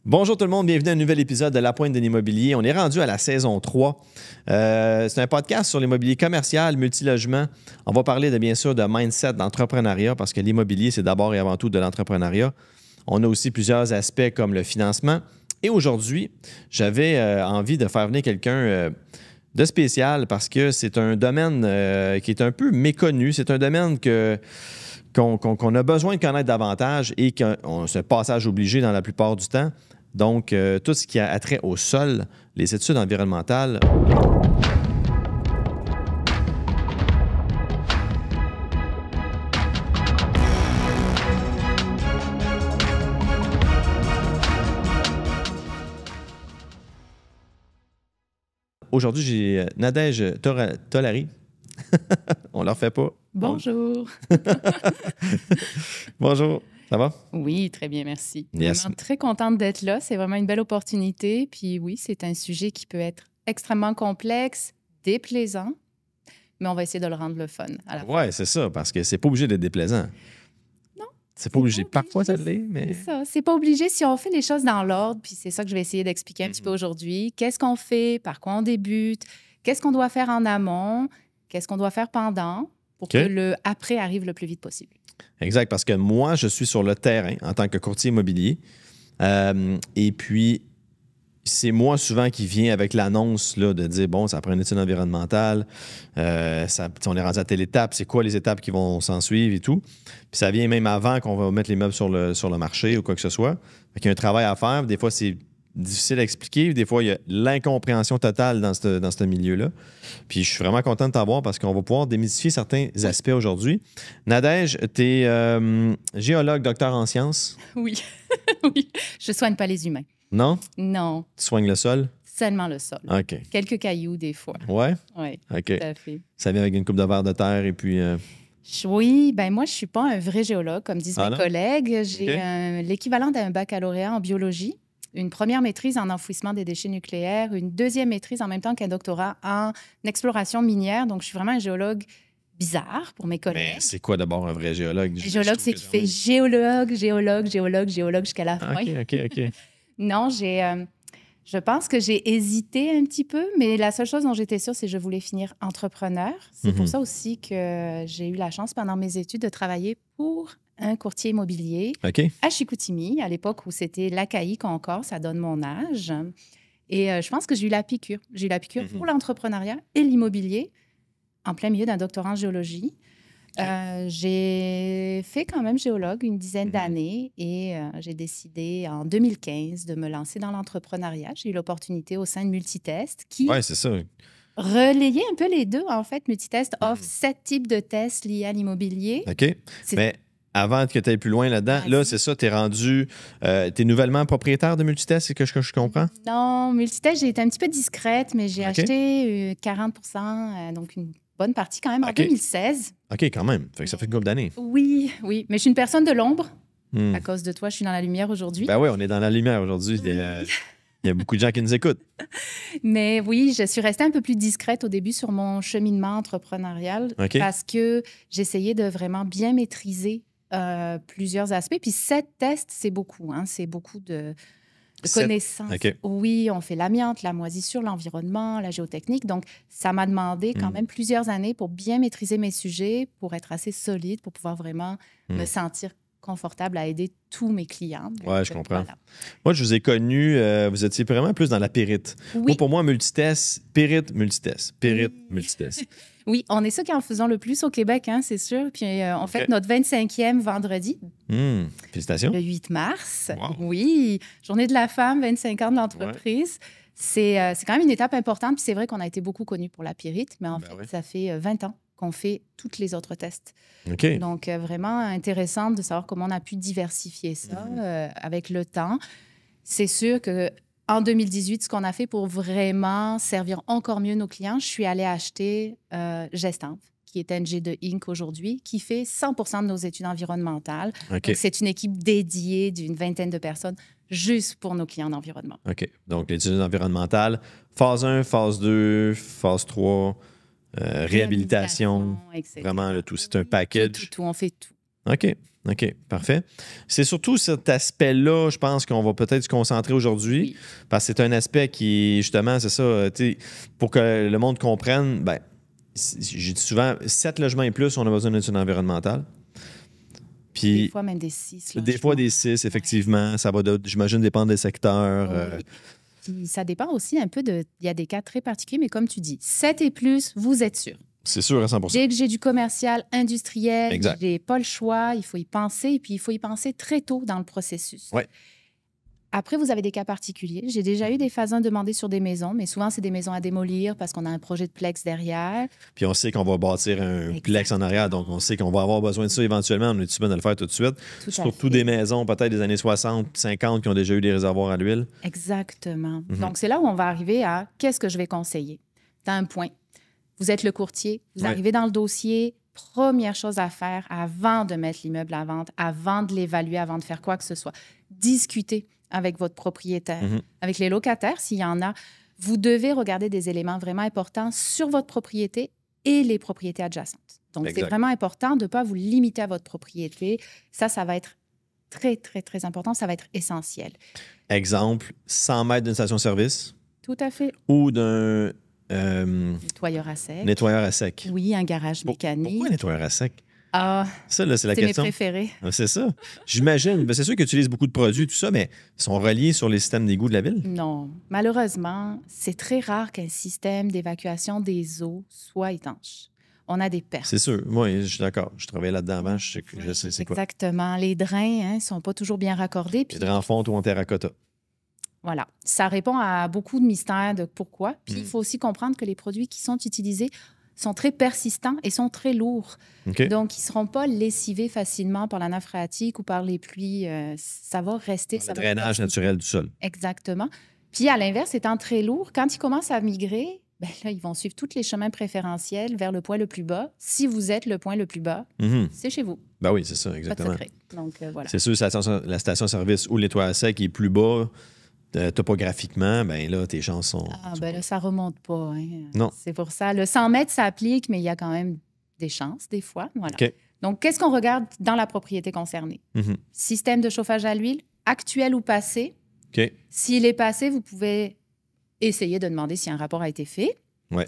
Bonjour tout le monde, bienvenue à un nouvel épisode de La Pointe de l'immobilier. On est rendu à la saison 3. C'est un podcast sur l'immobilier commercial, multilogement. On va parler bien sûr de mindset, d'entrepreneuriat, parce que l'immobilier, c'est d'abord et avant tout de l'entrepreneuriat. On a aussi plusieurs aspects comme le financement. Et aujourd'hui, j'avais envie de faire venir quelqu'un de spécial parce que c'est un domaine qui est un peu méconnu. C'est un domaine qu'on a besoin de connaître davantage et qu'on c'est un passage obligé dans la plupart du temps. Donc, tout ce qui a trait au sol, les études environnementales. Aujourd'hui, j'ai Nadège Tolari. On ne leur fait pas. Bonjour. Bonjour. Ça va? Oui, très bien, merci. Yes. Vraiment très contente d'être là. C'est vraiment une belle opportunité. Puis oui, c'est un sujet qui peut être extrêmement complexe, déplaisant, mais on va essayer de le rendre le fun à la fin. Oui, c'est ça, parce que c'est pas obligé d'être déplaisant. Non. C'est pas obligé. pas obligé. Parfois, ça l'est, mais... C'est ça. C'est pas obligé si on fait les choses dans l'ordre. Puis c'est ça que je vais essayer d'expliquer un petit peu aujourd'hui. Qu'est-ce qu'on fait? Par quoi on débute? Qu'est-ce qu'on doit faire en amont? Qu'est-ce qu'on doit faire pendant pour que le après arrive le plus vite possible? Exact, parce que moi, je suis sur le terrain en tant que courtier immobilier. Et puis, c'est moi souvent qui viens avec l'annonce là, de dire, bon, ça prend une étude environnementale, on est rendu à telle étape, c'est quoi les étapes qui vont s'en suivre et tout. Puis ça vient même avant qu'on va mettre les meubles sur le marché ou quoi que ce soit. Il y a un travail à faire. Des fois, c'est difficile à expliquer. Des fois, il y a l'incompréhension totale dans ce milieu-là. Puis je suis vraiment content de t'avoir parce qu'on va pouvoir démystifier certains aspects aujourd'hui. Nadège, tu es géologue, docteur en sciences? Oui. Oui. Je soigne pas les humains. Non? Non. Tu soignes le sol? Seulement le sol. OK. Quelques cailloux, des fois. Ouais? Oui, OK. tout à fait. Ça vient avec une coupe de verre de terre et puis... Oui, ben moi, je ne suis pas un vrai géologue, comme disent mes collègues. J'ai l'équivalent d'un baccalauréat en biologie, une première maîtrise en enfouissement des déchets nucléaires, une deuxième maîtrise en même temps qu'un doctorat en exploration minière. Donc, je suis vraiment un géologue bizarre pour mes collègues. Mais c'est quoi d'abord un vrai géologue? Un géologue, c'est qui fait géologue jusqu'à la fin. OK. Non, je pense que j'ai hésité un petit peu, mais la seule chose dont j'étais sûre, c'est que je voulais finir entrepreneur. C'est pour ça aussi que j'ai eu la chance pendant mes études de travailler pour un courtier immobilier à Chicoutimi, à l'époque où c'était l'ACAI Concorde, ça donne mon âge. Et je pense que j'ai eu la piqûre. J'ai eu la piqûre pour l'entrepreneuriat et l'immobilier en plein milieu d'un doctorat en géologie. J'ai fait quand même géologue une dizaine d'années et j'ai décidé en 2015 de me lancer dans l'entrepreneuriat. J'ai eu l'opportunité au sein de Multitest qui c'est ça. relayait un peu les deux. En fait, Multitest offre 7 types de tests liés à l'immobilier. OK. Mais avant que tu ailles plus loin là-dedans, là, c'est ça, tu es rendu... tu es nouvellement propriétaire de Multitest, c'est que je comprends? Non, Multitest, j'ai été un petit peu discrète, mais j'ai acheté 40 donc une bonne partie quand même en 2016. OK, quand même. Ça fait une couple d'années. Oui. Mais je suis une personne de l'ombre. À cause de toi, je suis dans la lumière aujourd'hui. Ben oui, on est dans la lumière aujourd'hui. Il y a beaucoup de gens qui nous écoutent. Mais oui, je suis restée un peu plus discrète au début sur mon cheminement entrepreneurial parce que j'essayais de vraiment bien maîtriser plusieurs aspects. Puis 7 tests, c'est beaucoup. C'est beaucoup de connaissances. Oui, on fait l'amiante, la moisissure, l'environnement, la géotechnique. Donc, ça m'a demandé quand même plusieurs années pour bien maîtriser mes sujets, pour être assez solide, pour pouvoir vraiment me sentir confortable à aider tous mes clients. Oui, je comprends. Voilà. Moi, je vous ai connu, vous étiez vraiment plus dans la périte. Oui. Pour moi, multitest, périte, multitest. Multitest. Oui, on est ceux qui en faisons le plus au Québec, c'est sûr. Puis on fête notre 25e vendredi. Félicitations. Le 8 mars. Wow. Oui, Journée de la femme, 25 ans de l'entreprise. Ouais. C'est quand même une étape importante. Puis c'est vrai qu'on a été beaucoup connus pour la pyrite, mais en fait, ça fait 20 ans qu'on fait tous les autres tests. Donc, vraiment intéressant de savoir comment on a pu diversifier ça avec le temps. C'est sûr qu'en 2018, ce qu'on a fait pour vraiment servir encore mieux nos clients, je suis allée acheter Gestanv, qui est NG2 Inc. aujourd'hui, qui fait 100% de nos études environnementales. Donc, c'est une équipe dédiée d'une vingtaine de personnes juste pour nos clients d'environnement. OK. Donc, l'étude environnementale, phase 1, phase 2, phase 3... réhabilitation, vraiment le tout. C'est un package. Tout, on fait tout. OK. OK, parfait. C'est surtout cet aspect-là, je pense qu'on va peut-être se concentrer aujourd'hui, oui. Parce que c'est un aspect qui, justement, c'est ça, pour que le monde comprenne, ben, j'ai dit souvent, 7 logements et plus, on a besoin d'une étude environnementale. Puis, des fois, même des 6. Des fois, des 6, effectivement. Ouais. Ça va, j'imagine, dépendre des secteurs. Oui. Puis ça dépend aussi un peu de... Il y a des cas très particuliers, mais comme tu dis, 7 et plus, vous êtes sûr. C'est sûr à 100%. Dès que j'ai du commercial, industriel, exact. Je n'ai pas le choix, il faut y penser, et puis il faut y penser très tôt dans le processus. Ouais. Après, vous avez des cas particuliers. J'ai déjà eu des phasins demandés sur des maisons, mais souvent, c'est des maisons à démolir parce qu'on a un projet de plex derrière. Puis on sait qu'on va bâtir un plex en arrière, donc on sait qu'on va avoir besoin de ça éventuellement. On est-tu bien de le faire tout de suite? Surtout des maisons, peut-être des années 60, 50, qui ont déjà eu des réservoirs à l'huile. Exactement. Donc, c'est là où on va arriver à qu'est-ce que je vais conseiller. Tu as un point. Vous êtes le courtier, vous arrivez dans le dossier. Première chose à faire avant de mettre l'immeuble à vente, avant de l'évaluer, avant de faire quoi que ce soit, discuter avec votre propriétaire, avec les locataires, s'il y en a. Vous devez regarder des éléments vraiment importants sur votre propriété et les propriétés adjacentes. Donc, c'est vraiment important de ne pas vous limiter à votre propriété. Ça va être très, très, très important. Ça va être essentiel. Exemple, 100 mètres d'une station-service. Tout à fait. Ou d'un... nettoyeur à sec. Nettoyeur à sec. Oui, un garage mécanique. Pourquoi un nettoyeur à sec? Ah, ça, là, c'est la question. C'est mes préférés. C'est ça. J'imagine. C'est sûr qu'ils utilisent beaucoup de produits, tout ça, mais ils sont reliés sur les systèmes d'égout de la ville? Non. Malheureusement, c'est très rare qu'un système d'évacuation des eaux soit étanche. On a des pertes. C'est sûr. Oui, je suis d'accord. Je travaillais là-dedans avant. Je sais c'est quoi. Exactement. Les drains ne sont pas toujours bien raccordés. Les drains en fonte ou en terracotta. Voilà. Ça répond à beaucoup de mystères de pourquoi. Puis il faut aussi comprendre que les produits qui sont utilisés sont très persistants et sont très lourds. Okay. Donc, ils ne seront pas lessivés facilement par la nappe phréatique ou par les pluies. Ça va rester. Le drainage naturel du sol. Exactement. Puis, à l'inverse, étant très lourd, quand ils commencent à migrer, ben là, ils vont suivre tous les chemins préférentiels vers le point le plus bas. Si vous êtes le point le plus bas, c'est chez vous. Ben oui, c'est ça, exactement. Pas de secret. Donc, voilà. C'est sûr, la station-service ou le nettoyeur à sec qui est plus bas, topographiquement, ben là, tes chances sont... Ah, ben là, ça remonte pas. Hein. Non. C'est pour ça. Le 100 mètres, ça applique, mais il y a quand même des chances, des fois. Voilà. Okay. Donc, qu'est-ce qu'on regarde dans la propriété concernée? Système de chauffage à l'huile, actuel ou passé. Okay. S'il est passé, vous pouvez essayer de demander si un rapport a été fait. Ouais.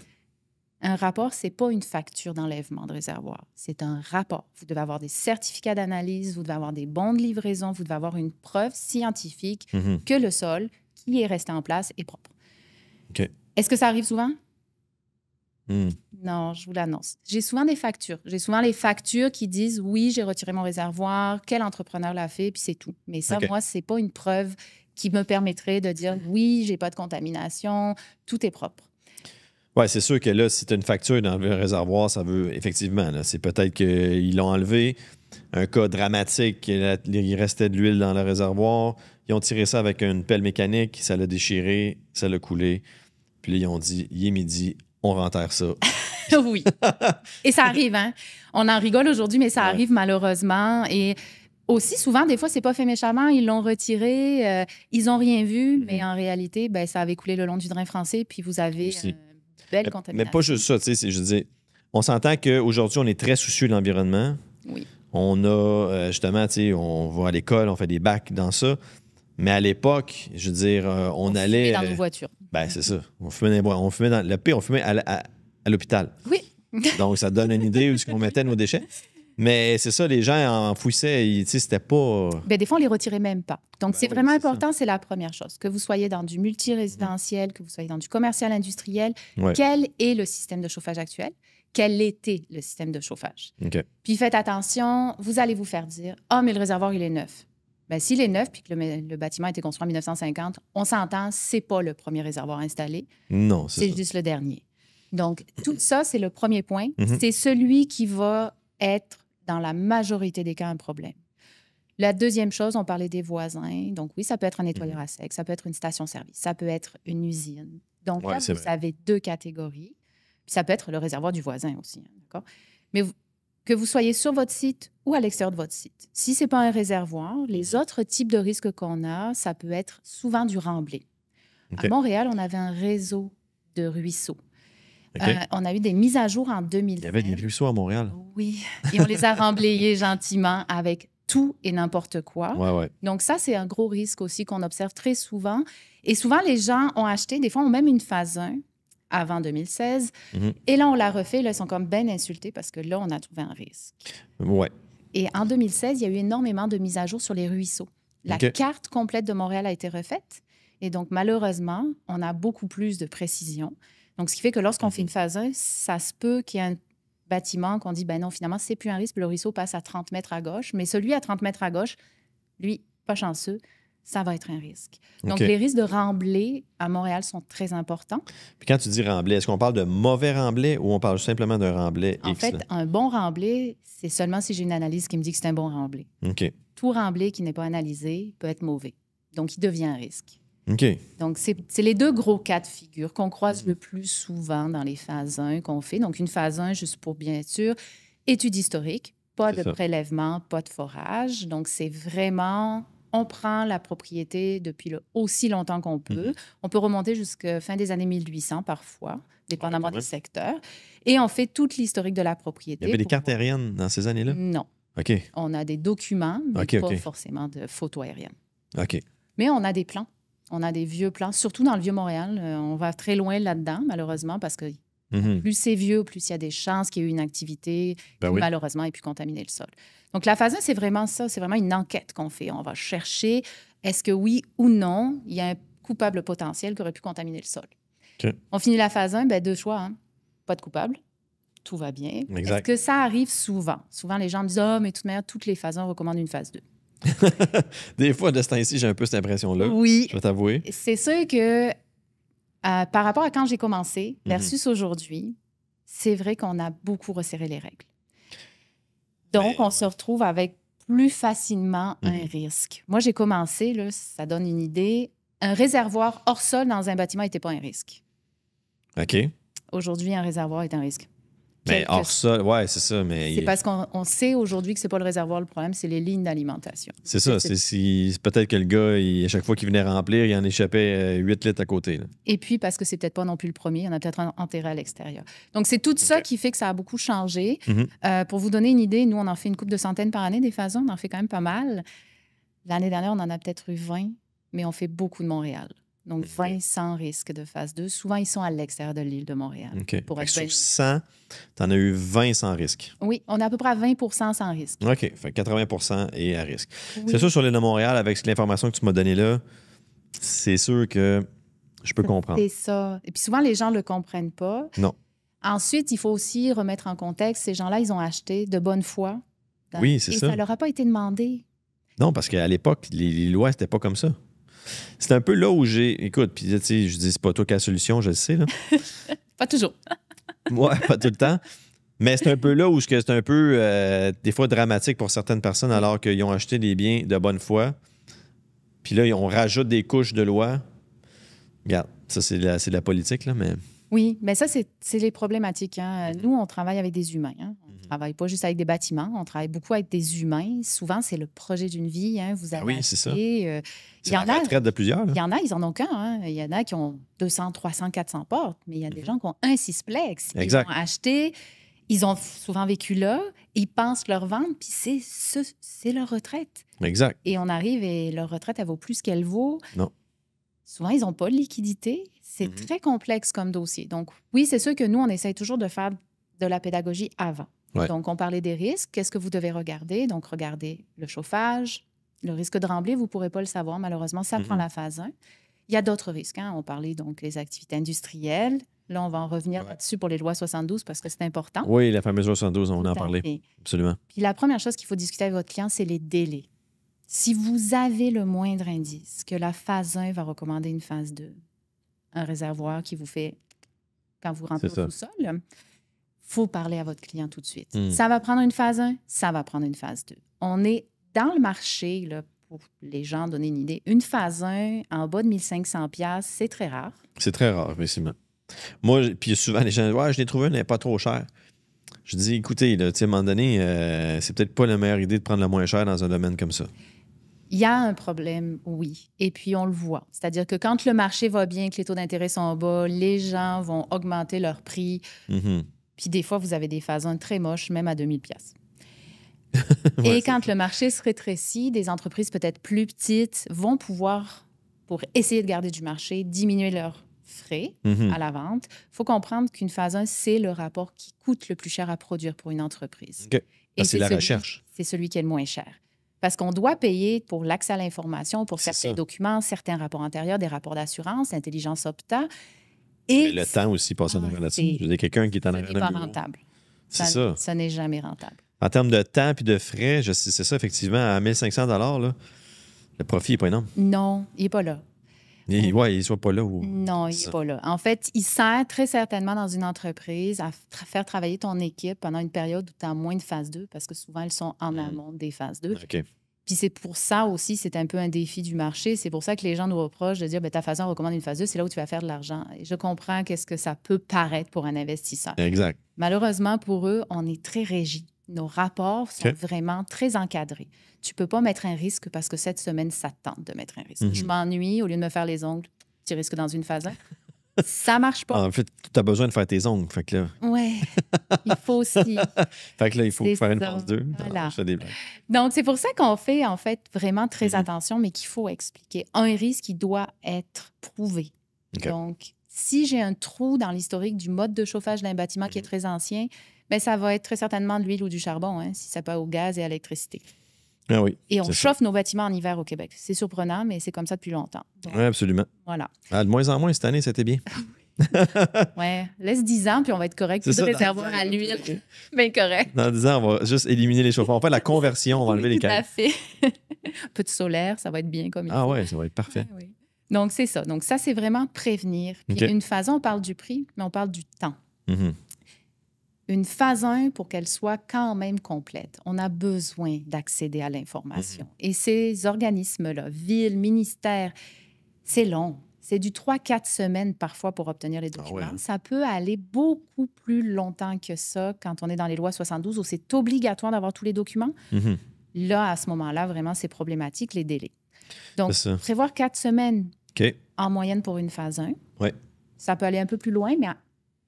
Un rapport, ce n'est pas une facture d'enlèvement de réservoir. C'est un rapport. Vous devez avoir des certificats d'analyse, vous devez avoir des bons de livraison, vous devez avoir une preuve scientifique que le sol qui est resté en place est propre. Okay. Est-ce que ça arrive souvent? Non, je vous l'annonce. J'ai souvent des factures. J'ai souvent les factures qui disent « Oui, j'ai retiré mon réservoir, quel entrepreneur l'a fait? » Puis c'est tout. Mais ça, moi, ce n'est pas une preuve qui me permettrait de dire « Oui, j'ai pas de contamination, tout est propre. » Oui, c'est sûr que là, si tu as une facture dans le réservoir, ça veut effectivement, là, c'est peut-être qu'ils l'ont enlevé. Un cas dramatique, il restait de l'huile dans le réservoir. Ils ont tiré ça avec une pelle mécanique, ça l'a déchiré, ça l'a coulé. Puis là, ils ont dit, il est midi, on renterre ça. Oui. Et ça arrive, hein? On en rigole aujourd'hui, mais ça arrive malheureusement. Et aussi, souvent, des fois, c'est pas fait méchamment. Ils l'ont retiré, ils n'ont rien vu, mais en réalité, ben, ça avait coulé le long du drain français, puis vous avez... belle contamination. Mais pas juste ça, tu sais, je veux dire, on s'entend qu'aujourd'hui, on est très soucieux de l'environnement. Oui. On a, justement, tu sais, on va à l'école, on fait des bacs dans ça. Mais à l'époque, je veux dire, on allait... dans nos voitures. Ben, c'est ça. On fumait dans le pire, on fumait à l'hôpital. Oui. Donc, ça donne une idée où on mettait nos déchets. Mais c'est ça, les gens enfouissaient, tu sais, c'était pas... Ben, des fois, on les retirait même pas. Donc, c'est vraiment important, c'est la première chose. Que vous soyez dans du multirésidentiel, que vous soyez dans du commercial industriel, quel est le système de chauffage actuel? Quel était le système de chauffage? Okay. Puis faites attention, vous allez vous faire dire « Ah, mais le réservoir, il est neuf. » Bien, s'il est neuf puis que le bâtiment a été construit en 1950, on s'entend, c'est pas le premier réservoir installé. Non, c'est juste le dernier. Donc, tout ça, c'est le premier point. C'est celui qui va être dans la majorité des cas, un problème. La deuxième chose, on parlait des voisins. Donc oui, ça peut être un nettoyeur à sec, ça peut être une station-service, ça peut être une usine. Donc là, vous avez deux catégories. Puis ça peut être le réservoir du voisin aussi, hein, d'accord? Mais que vous soyez sur votre site ou à l'extérieur de votre site. Si ce n'est pas un réservoir, les autres types de risques qu'on a, ça peut être souvent du remblai. À Montréal, on avait un réseau de ruisseaux. On a eu des mises à jour en 2020. Il y avait des ruisseaux à Montréal. Oui, et on les a remblayés gentiment avec tout et n'importe quoi. Ouais. Donc ça, c'est un gros risque aussi qu'on observe très souvent. Et souvent, les gens ont acheté, des fois, ont même une phase 1 avant 2016. Et là, on l'a refait. Là, ils sont comme bien insultés parce que là, on a trouvé un risque. Ouais. Et en 2016, il y a eu énormément de mises à jour sur les ruisseaux. La carte complète de Montréal a été refaite. Et donc, malheureusement, on a beaucoup plus de précision. Donc, ce qui fait que lorsqu'on fait une phase 1, ça se peut qu'il y ait un bâtiment qu'on dit, ben non, finalement, c'est plus un risque. Le ruisseau passe à 30 mètres à gauche. Mais celui à 30 mètres à gauche, lui, pas chanceux, ça va être un risque. Donc, les risques de remblai à Montréal sont très importants. Puis quand tu dis remblai, est-ce qu'on parle de mauvais remblai ou on parle simplement d'un remblai X? En fait, un bon remblai, c'est seulement si j'ai une analyse qui me dit que c'est un bon remblai. Tout remblai qui n'est pas analysé peut être mauvais. Donc, il devient un risque. Donc, c'est les deux gros cas de figure qu'on croise le plus souvent dans les phases 1 qu'on fait. Donc, une phase 1, juste pour bien être sûr, étude historique, pas de prélèvement, pas de forage. Donc, c'est vraiment, on prend la propriété depuis aussi longtemps qu'on peut. On peut remonter jusqu'à fin des années 1800 parfois, dépendamment des secteurs. Et on fait toute l'historique de la propriété. Il y avait des cartes aériennes dans ces années-là? Non. On a des documents, mais pas forcément de photos aériennes. Mais on a des plans. On a des vieux plans, surtout dans le Vieux-Montréal. On va très loin là-dedans, malheureusement, parce que plus c'est vieux, plus il y a des chances qu'il y ait eu une activité qui, malheureusement, ait pu contaminer le sol. Donc, la phase 1, c'est vraiment ça. C'est vraiment une enquête qu'on fait. On va chercher, est-ce que oui ou non, il y a un coupable potentiel qui aurait pu contaminer le sol. On finit la phase 1, deux choix. Hein. Pas de coupable. Tout va bien. Est-ce que ça arrive souvent? Souvent, les gens me disent, mais de toute manière, toutes les phases 1, on recommande une phase 2. Des fois, de ce temps-ci, j'ai un peu cette impression-là. Oui. Je vais t'avouer. C'est sûr que par rapport à quand j'ai commencé versus aujourd'hui, c'est vrai qu'on a beaucoup resserré les règles. Donc, on se retrouve avec plus facilement un risque. Moi, j'ai commencé, là, ça donne une idée, un réservoir hors sol dans un bâtiment n'était pas un risque. Aujourd'hui, un réservoir est un risque. Mais hors sol, ouais, c'est ça. Mais c'est parce qu'on sait aujourd'hui que c'est pas le réservoir le problème, c'est les lignes d'alimentation. C'est ça. C'est peut-être que le gars, à chaque fois qu'il venait remplir, il en échappait 8 litres à côté. Là. Et puis, parce que c'est peut-être pas non plus le premier, il y en a peut-être un enterré à l'extérieur. Donc, c'est tout ça qui fait que ça a beaucoup changé. Pour vous donner une idée, nous, on en fait une couple de centaines par année, des phases 1, on en fait quand même pas mal. L'année dernière, on en a peut-être eu 20, mais on fait beaucoup de Montréal. Donc, 20 sans risque de phase 2. Souvent, ils sont à l'extérieur de l'île de Montréal. Pour être sur 100, tu en as eu 20 sans risque. Oui, on est à peu près à 20 sans risque. OK, fait 80 est à risque. C'est sûr, sur l'île de Montréal, avec l'information que tu m'as donnée là, c'est sûr que je peux comprendre. C'est ça. Et puis souvent, les gens ne le comprennent pas. Non. Ensuite, il faut aussi remettre en contexte, ces gens-là, ils ont acheté de bonne foi. Oui, c'est ça. Et ça ne leur a pas été demandé. Non, parce qu'à l'époque, les lois, c'était pas comme ça. C'est un peu là où écoute, puis tu sais, je dis, c'est pas toi qui as la solution, je le sais, là. Pas toujours. Ouais, pas tout le temps. Mais c'est un peu là où c'est un peu, des fois, dramatique pour certaines personnes, alors qu'ils ont acheté des biens de bonne foi. Puis là, on rajoute des couches de loi. Regarde, ça, c'est de la politique, là, mais... Oui, mais ça, c'est les problématiques. Hein. Nous, on travaille avec des humains. Hein. On ne travaille pas juste avec des bâtiments, on travaille beaucoup avec des humains. Souvent, c'est le projet d'une vie. Hein. Vous avez c'est ça. C'est la retraite de plusieurs. Il y en a, ils en ont qu'un. Hein. Il y en a qui ont 200, 300, 400 portes, mais il y a des gens qui ont un sixplex. Exact. Ils ont acheté, ils ont souvent vécu là, ils pensent leur vendre, puis c'est leur retraite. Exact. Et on arrive et leur retraite, elle vaut plus qu'elle vaut. Non. Souvent, ils n'ont pas de liquidité. C'est très complexe comme dossier. Donc, oui, c'est sûr que nous, on essaye toujours de faire de la pédagogie avant. Ouais. Donc, on parlait des risques. Qu'est-ce que vous devez regarder? Donc, regardez le chauffage, le risque de remblai, vous ne pourrez pas le savoir. Malheureusement, ça prend la phase 1. Il y a d'autres risques. Hein? On parlait donc des activités industrielles. Là, on va en revenir là-dessus pour les lois 72 parce que c'est important. Oui, la fameuse loi 72, on en a parlé. Absolument. Puis la première chose qu'il faut discuter avec votre client, c'est les délais. Si vous avez le moindre indice que la phase 1 va recommander une phase 2, un réservoir qui vous fait, quand vous rentrez au sous-sol, il faut parler à votre client tout de suite. Ça va prendre une phase 1, ça va prendre une phase 2. On est dans le marché, là, pour les gens donner une idée, une phase 1 en bas de 1500 $, c'est très rare. C'est très rare, effectivement. Moi, puis souvent, les gens disent, je l'ai trouvé, elle n'est pas trop chère. Je dis, écoutez, là, à un moment donné, c'est peut-être pas la meilleure idée de prendre la moins chère dans un domaine comme ça. Il y a un problème, oui. Et puis, on le voit. C'est-à-dire que quand le marché va bien, que les taux d'intérêt sont bas, les gens vont augmenter leur prix. Puis des fois, vous avez des phases 1 très moches, même à 2000 $. Et quand le marché se rétrécit, des entreprises peut-être plus petites vont pouvoir, pour essayer de garder du marché, diminuer leurs frais à la vente. Il faut comprendre qu'une phase 1, c'est le rapport qui coûte le plus cher à produire pour une entreprise. Et c'est la recherche. C'est celui qui est le moins cher. Parce qu'on doit payer pour l'accès à l'information, pour certains documents, certains rapports antérieurs, des rapports d'assurance, intelligence Opta. Et le temps aussi passé en arrière là-dessus. Je veux dire, quelqu'un qui est en arrière n'est pas rentable. C'est ça. Ça n'est jamais rentable. En termes de temps et de frais, c'est ça, effectivement, à 1 500 $, le profit n'est pas énorme. Non, il n'est pas là. Il ne soit pas là. Non, il n'est pas là. En fait, il sert très certainement dans une entreprise à faire travailler ton équipe pendant une période où tu as moins de phase 2, parce que souvent, elles sont en amont des phases 2. OK. Puis c'est pour ça aussi, c'est un peu un défi du marché. C'est pour ça que les gens nous reprochent de dire, ta phase 1 recommande une phase 2, c'est là où tu vas faire de l'argent. Et je comprends qu'est-ce que ça peut paraître pour un investisseur. Exact. Malheureusement, pour eux, on est très régis. Nos rapports sont vraiment très encadrés. Tu ne peux pas mettre un risque parce que cette semaine, ça tente de mettre un risque. Je m'ennuie, au lieu de me faire les ongles, tu risques dans une phase 1. Ça ne marche pas. En fait, tu as besoin de faire tes ongles. Fait que là... Oui, il faut aussi. Fait que là, il faut faire une phase 2. Voilà. Je fais des blagues. Donc, c'est pour ça qu'on fait, en fait, vraiment très attention, mais qu'il faut expliquer. Un risque qui doit être prouvé. Donc, si j'ai un trou dans l'historique du mode de chauffage d'un bâtiment qui est très ancien, bien, ça va être très certainement de l'huile ou du charbon, si ça peut au gaz et à l'électricité. Ah oui, et on chauffe nos bâtiments en hiver au Québec. C'est surprenant, mais c'est comme ça depuis longtemps. Oui, absolument. Voilà. De moins en moins cette année, c'était bien. Oui, laisse 10 ans, puis on va être correct. Plus de réservoir à l'huile. Bien correct. Dans 10 ans, on va juste éliminer les chauffants. On va faire la conversion, on va enlever les câbles. Tout à fait. Un peu de solaire, ça va être bien comme il faut. Ah oui, ça va être parfait. Oui. Donc, c'est ça. Donc, ça, c'est vraiment prévenir. Puis une phase 1, on parle du prix, mais on parle du temps. Une phase 1, pour qu'elle soit quand même complète, on a besoin d'accéder à l'information. Et ces organismes-là, villes, ministères, c'est long. C'est du 3-4 semaines parfois pour obtenir les documents. Ça peut aller beaucoup plus longtemps que ça quand on est dans les lois 72 où c'est obligatoire d'avoir tous les documents. Là, à ce moment-là, vraiment, c'est problématique, les délais. Donc, prévoir 4 semaines en moyenne pour une phase 1. Ça peut aller un peu plus loin, mais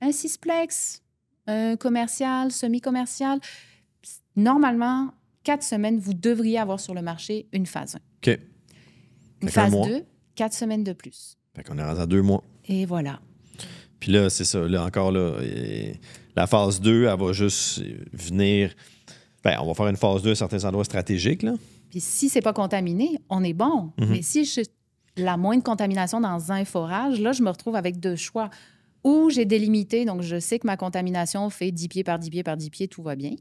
un sixplex, un commercial, semi-commercial, normalement, 4 semaines, vous devriez avoir sur le marché une phase 1. Une phase 2, 4 semaines de plus. Fait qu'on est rendu à 2 mois. Et voilà. Puis là, c'est ça. Là, encore là, la phase 2, elle va juste venir... Bien, on va faire une phase 2 à certains endroits stratégiques, là. Puis si c'est pas contaminé, on est bon. Mais si j'ai la moindre contamination dans un forage, là, je me retrouve avec 2 choix. Ou j'ai délimité, donc je sais que ma contamination fait 10 pieds par 10 pieds par 10 pieds, tout va bien.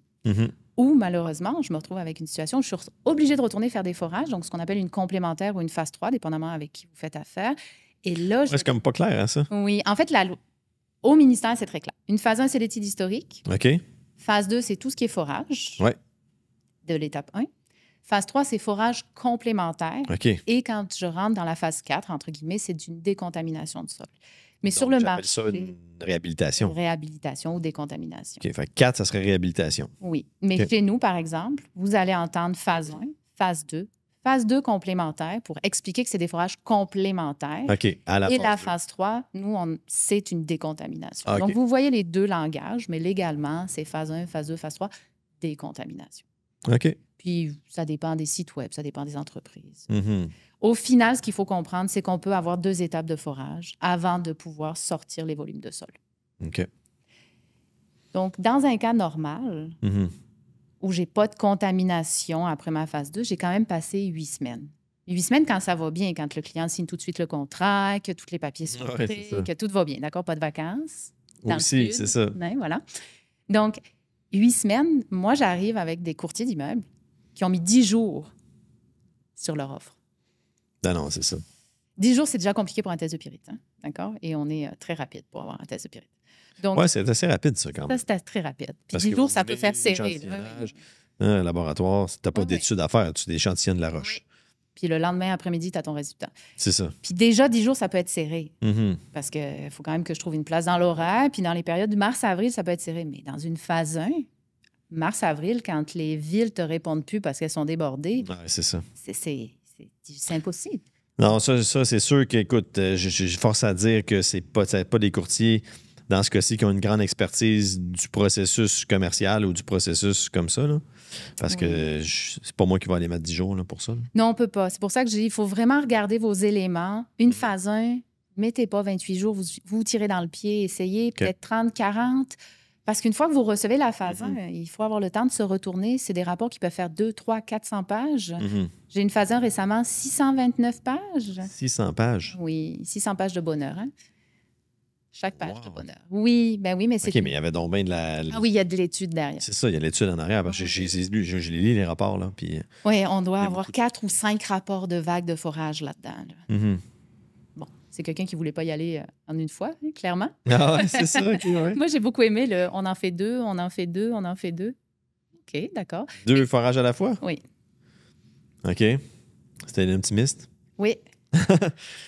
Ou malheureusement, je me retrouve avec une situation où je suis obligée de retourner faire des forages, donc ce qu'on appelle une complémentaire ou une phase 3, dépendamment avec qui vous faites affaire. Et là, c'est comme pas clair, hein, ça? Oui. En fait, au ministère, c'est très clair. Une phase 1, c'est l'étude historique. OK. Phase 2, c'est tout ce qui est forage de l'étape 1. Phase 3, c'est forage complémentaire. OK. Et quand je rentre dans la phase 4, entre guillemets, c'est une décontamination de sol. Mais donc, sur le marché... ça une réhabilitation. Réhabilitation ou décontamination. OK. Fait 4, ça serait réhabilitation. Oui. Mais chez nous, par exemple, vous allez entendre phase 1, phase 2, phase 2 complémentaire pour expliquer que c'est des forages complémentaires. OK. À la et phase la 2. phase 3, nous, c'est une décontamination. OK. Donc, vous voyez les 2 langages, mais légalement, c'est phase 1, phase 2, phase 3, décontamination. OK. Puis, ça dépend des sites web, ça dépend des entreprises. Au final, ce qu'il faut comprendre, c'est qu'on peut avoir 2 étapes de forage avant de pouvoir sortir les volumes de sol. OK. Donc, dans un cas normal, où je n'ai pas de contamination après ma phase 2, j'ai quand même passé 8 semaines. 8 semaines quand ça va bien, quand le client signe tout de suite le contrat, que tous les papiers sont prêts, que tout va bien, d'accord? Pas de vacances. Aussi, c'est ça. Ouais, voilà. Donc, 8 semaines, moi, j'arrive avec des courtiers d'immeubles qui ont mis 10 jours sur leur offre. Non, c'est ça. 10 jours, c'est déjà compliqué pour un test de pyrite, hein? D'accord? Et on est très rapide pour avoir un test de pyrite. Oui, c'est assez rapide, ça, quand même. Ça, c'est très rapide. Puis 10 jours, ça peut faire serrer. Un laboratoire, tu n'as pas d'études à faire, tu échantillonnes la roche. Puis le lendemain après-midi, tu as ton résultat. C'est ça. Puis déjà, 10 jours, ça peut être serré. Parce qu'il faut quand même que je trouve une place dans l'horaire. Puis dans les périodes de mars-avril, ça peut être serré. Mais dans une phase 1, mars-avril, quand les villes te répondent plus parce qu'elles sont débordées, c'est ça. C'est impossible. Non, ça c'est sûr qu'écoute, je force à dire que c'est pas des courtiers dans ce cas-ci, qui ont une grande expertise du processus commercial ou du processus comme ça, là. Parce que c'est pas moi qui vais aller mettre 10 jours là, pour ça. Là. Non, on peut pas. C'est pour ça que j'ai dit, il faut vraiment regarder vos éléments. Une phase 1, mettez pas 28 jours, vous tirez dans le pied, essayez peut-être 30, 40. Parce qu'une fois que vous recevez la phase 1, il faut avoir le temps de se retourner. C'est des rapports qui peuvent faire 200, 300, 400 pages. J'ai une phase 1 récemment, 629 pages. 600 pages? Oui, 600 pages de bonheur. Hein? Chaque page de bonheur. Oui, ben oui, mais c'est... OK, mais il y avait donc bien de la... Ah oui, il y a de l'étude derrière. C'est ça, il y a l'étude en arrière. Parce que je les lis, les rapports. Là, puis... Oui, on doit avoir 4 ou 5 rapports de vagues de forage là-dedans. Là. Bon, c'est quelqu'un qui ne voulait pas y aller en une fois, hein, clairement. Ah ouais, c'est ça. Okay, ouais. Moi, j'ai beaucoup aimé le « on en fait 2, on en fait 2, on en fait 2 ». OK, d'accord. 2 forages à la fois? Oui. OK. C'était un optimiste? Oui.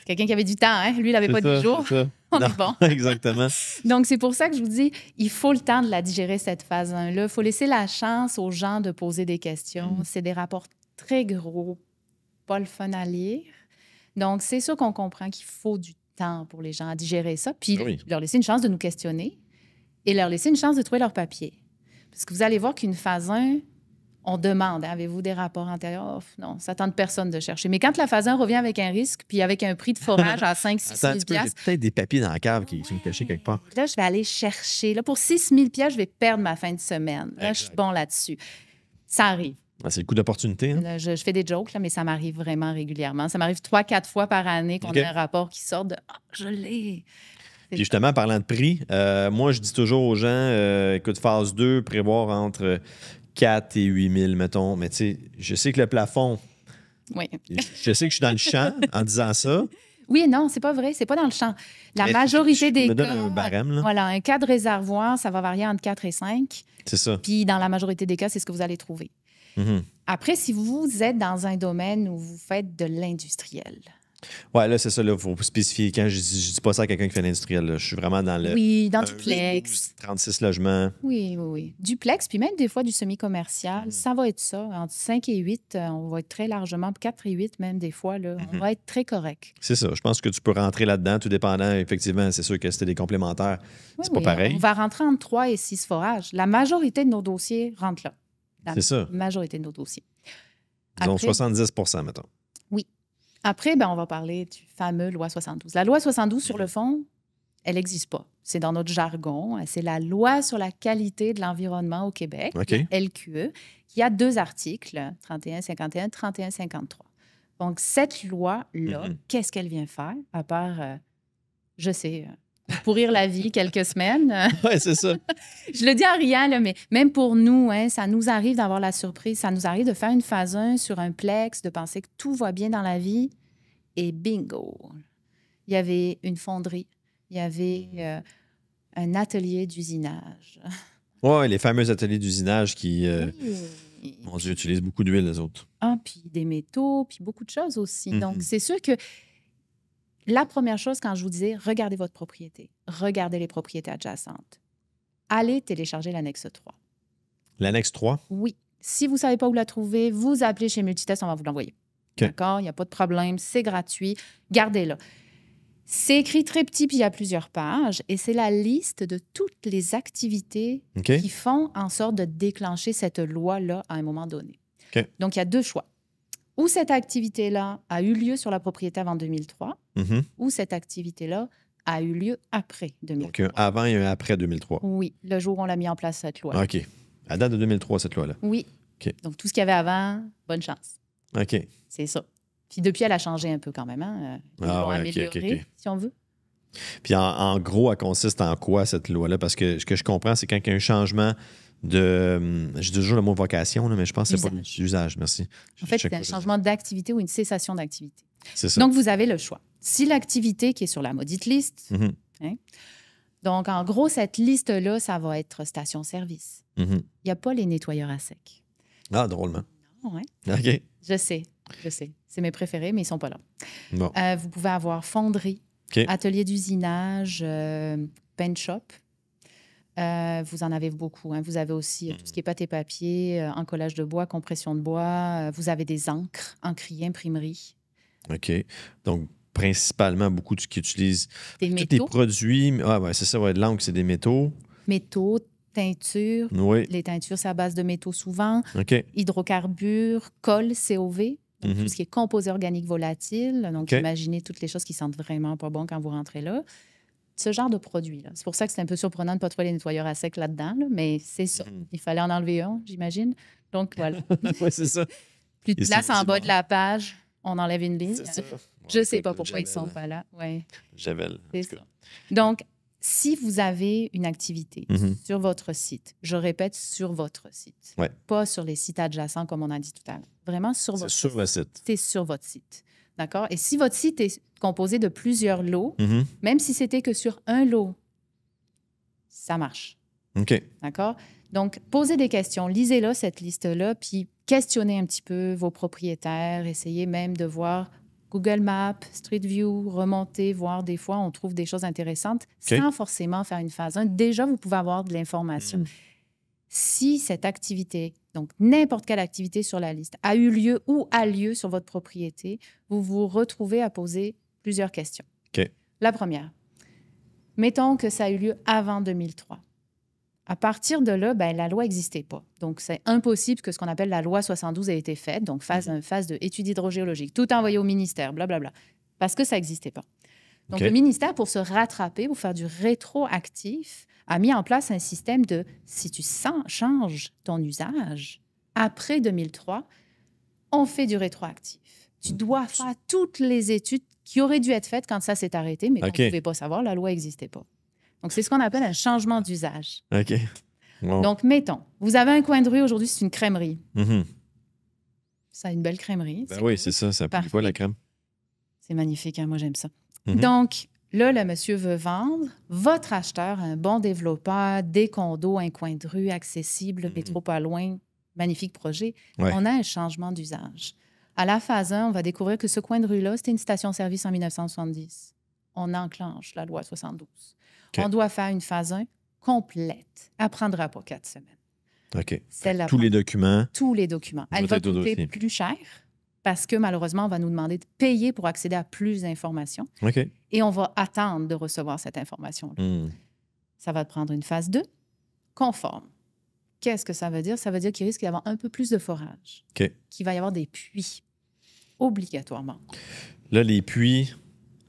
Quelqu'un qui avait du temps, hein? Lui, il n'avait pas 10 jours. On est bon. Exactement. Donc, c'est pour ça que je vous dis, il faut le temps de la digérer, cette phase 1-là. Il faut laisser la chance aux gens de poser des questions. C'est des rapports très gros, pas le fun à lire. Donc, c'est sûr qu'on comprend qu'il faut du temps pour les gens à digérer ça, puis leur laisser une chance de nous questionner et leur laisser une chance de trouver leur papier. Parce que vous allez voir qu'une phase 1, on demande, hein, avez-vous des rapports antérieurs? Oh, non, ça tente personne de chercher. Mais quand la phase 1 revient avec un risque, puis avec un prix de forage à 5 000 $. J'ai peut-être des papiers dans la cave qui sont cachés quelque part. Là, je vais aller chercher. Là, pour 6 000 $, je vais perdre ma fin de semaine. Là, je suis bon là-dessus. Ça arrive. Ah, c'est le coup d'opportunité. Hein? Je fais des jokes, là, mais ça m'arrive vraiment régulièrement. Ça m'arrive 3-4 fois par année qu'on a un rapport qui sort de « Ah, je l'ai! » Puis justement, parlant de prix, moi, je dis toujours aux gens, écoute, phase 2, prévoir entre 4 et 8 000, mettons. Mais tu sais, je sais que le plafond... Oui. Je sais que je suis dans le champ en disant ça. Oui et non, c'est pas vrai. C'est pas dans le champ. La majorité des cas... cas... un barème, là. Voilà, un cas de réservoir, ça va varier entre 4 et 5. C'est ça. Puis dans la majorité des cas, c'est ce que vous allez trouver. Après, si vous êtes dans un domaine où vous faites de l'industriel... Oui, là, c'est ça. Il faut spécifier. Quand je dis pas ça à quelqu'un qui fait l'industriel, je suis vraiment dans le... Oui, dans duplex. 36 logements. Oui. Duplex, puis même des fois du semi-commercial, ça va être ça. Entre 5 et 8, on va être très largement, 4 et 8 même des fois, là, on va être très correct. C'est ça. Je pense que tu peux rentrer là-dedans, tout dépendant. Effectivement, c'est sûr que c'était des complémentaires. C'est pas pareil. On va rentrer entre 3 et 6 forages. La majorité de nos dossiers rentrent là. C'est ça. La majorité de nos dossiers. Disons 70 mettons. Oui. Après, on va parler du fameux loi 72. La loi 72, sur le fond, elle n'existe pas. C'est dans notre jargon. C'est la loi sur la qualité de l'environnement au Québec, la LQE, qui a 2 articles, 31-51, 31-53. Donc, cette loi-là, qu'est-ce qu'elle vient faire, à part, je sais, pourrir la vie quelques semaines? Oui, c'est ça. Je le dis en riant, là, mais même pour nous, hein, ça nous arrive d'avoir la surprise. Ça nous arrive de faire une phase 1 sur un plex, de penser que tout va bien dans la vie. Et bingo! Il y avait une fonderie. Il y avait un atelier d'usinage. Oui, les fameux ateliers d'usinage qui, mon Dieu, utilisent beaucoup d'huile, les autres. Ah, puis des métaux, puis beaucoup de choses aussi. Donc, c'est sûr que la première chose, quand je vous disais, regardez votre propriété, regardez les propriétés adjacentes. Allez télécharger l'annexe 3. L'annexe 3? Oui. Si vous ne savez pas où la trouver, vous appelez chez Multitest, on va vous l'envoyer. D'accord? Il n'y a pas de problème, c'est gratuit. Gardez-la. C'est écrit très petit, puis il y a plusieurs pages, et c'est la liste de toutes les activités qui font en sorte de déclencher cette loi-là à un moment donné. Donc, il y a 2 choix. Ou cette activité-là a eu lieu sur la propriété avant 2003, ou cette activité-là a eu lieu après 2003. Donc, avant et après 2003. Oui, le jour où on a mis en place cette loi. OK. À date de 2003, cette loi-là. Oui. Donc, tout ce qu'il y avait avant, bonne chance. OK. C'est ça. Puis depuis, elle a changé un peu quand même. Hein? Ils l'ont amélioré, si on veut. Puis en gros, elle consiste en quoi, cette loi-là? Parce que ce que je comprends, c'est quand il y a un changement de... Je dis toujours le mot vocation, là, mais je pense que c'est pas l'usage. Merci. En fait, c'est un changement d'activité ou une cessation d'activité. C'est ça. Donc, vous avez le choix. Si l'activité qui est sur la maudite liste... hein, donc, en gros, cette liste-là, ça va être station-service. Il n'y a pas les nettoyeurs à sec. Ah, drôlement. Non, hein? OK. Je sais. C'est mes préférés, mais ils ne sont pas là. Bon. Vous pouvez avoir fonderie, atelier d'usinage, paint shop. Vous en avez beaucoup. Hein. Vous avez aussi tout ce qui est pâte et papier, encollage de bois, compression de bois. Vous avez des encres, encriers, imprimerie. OK. Donc, principalement beaucoup qui utilisent des tous métaux. les produits. Ah, ouais, c'est ça, ouais, de l'encre, c'est des métaux. Métaux, teintures. Oui. Les teintures, c'est à base de métaux souvent. OK. Hydrocarbures, colle, COV. Donc, tout ce qui est composés organiques volatiles. Donc, imaginez toutes les choses qui sentent vraiment pas bon quand vous rentrez là. Ce genre de produit-là. C'est pour ça que c'est un peu surprenant de ne pas trouver les nettoyeurs à sec là-dedans, là, mais c'est ça. Il fallait en enlever un, j'imagine. Donc, voilà. Oui, c'est ça. Plus de place en bas de la page, on enlève une ligne. Je ne sais pas pourquoi ils ne sont pas là. Ouais. Javel. C'est ça. Donc, si vous avez une activité sur votre site, je répète, sur votre site, pas sur les sites adjacents comme on a dit tout à l'heure, vraiment sur votre site. C'est sur le site. C'est sur votre site. D'accord? Et si votre site est composé de plusieurs lots, même si c'était que sur un lot, ça marche. OK. D'accord? Donc, posez des questions, lisez-là, cette liste-là, puis questionnez un petit peu vos propriétaires, essayez même de voir Google Maps, Street View, remonter, voir des fois, on trouve des choses intéressantes sans forcément faire une phase 1. Déjà, vous pouvez avoir de l'information. Si cette activité, donc n'importe quelle activité sur la liste, a eu lieu ou a lieu sur votre propriété, vous vous retrouvez à poser plusieurs questions. OK. La première, mettons que ça a eu lieu avant 2003. À partir de là, ben, la loi n'existait pas. Donc, c'est impossible que ce qu'on appelle la loi 72 ait été faite, donc phase de étude hydrogéologique, tout envoyé au ministère, blablabla, parce que ça n'existait pas. Donc, le ministère, pour se rattraper, pour faire du rétroactif, a mis en place un système de, si tu changes ton usage après 2003, on fait du rétroactif. Tu dois faire toutes les études qui auraient dû être faites quand ça s'est arrêté, mais on ne pouvait pas savoir, la loi n'existait pas. Donc, c'est ce qu'on appelle un changement d'usage. OK. Wow. Donc, mettons, vous avez un coin de rue, aujourd'hui, c'est une crèmerie. Ça a une belle crèmerie. Ben oui, c'est ça. Ça pue pas la crème. C'est magnifique, hein? Moi, j'aime ça. Donc, là, le monsieur veut vendre. Votre acheteur, un bon développeur, des condos, un coin de rue accessible, métro pas loin, magnifique projet. On a un changement d'usage. À la phase 1, on va découvrir que ce coin de rue-là, c'était une station-service en 1970. On enclenche la loi 72. On doit faire une phase 1 complète. Elle ne prendra pas 4 semaines. OK. Tous les documents. Tous les documents. Elle va coûter plus cher parce que malheureusement, on va nous demander de payer pour accéder à plus d'informations. OK. Et on va attendre de recevoir cette information-là. Ça va te prendre une phase 2 conforme. Qu'est-ce que ça veut dire? Ça veut dire qu'il risque d'y avoir un peu plus de forage. OK. Qu'il va y avoir des puits, obligatoirement. Là, les puits...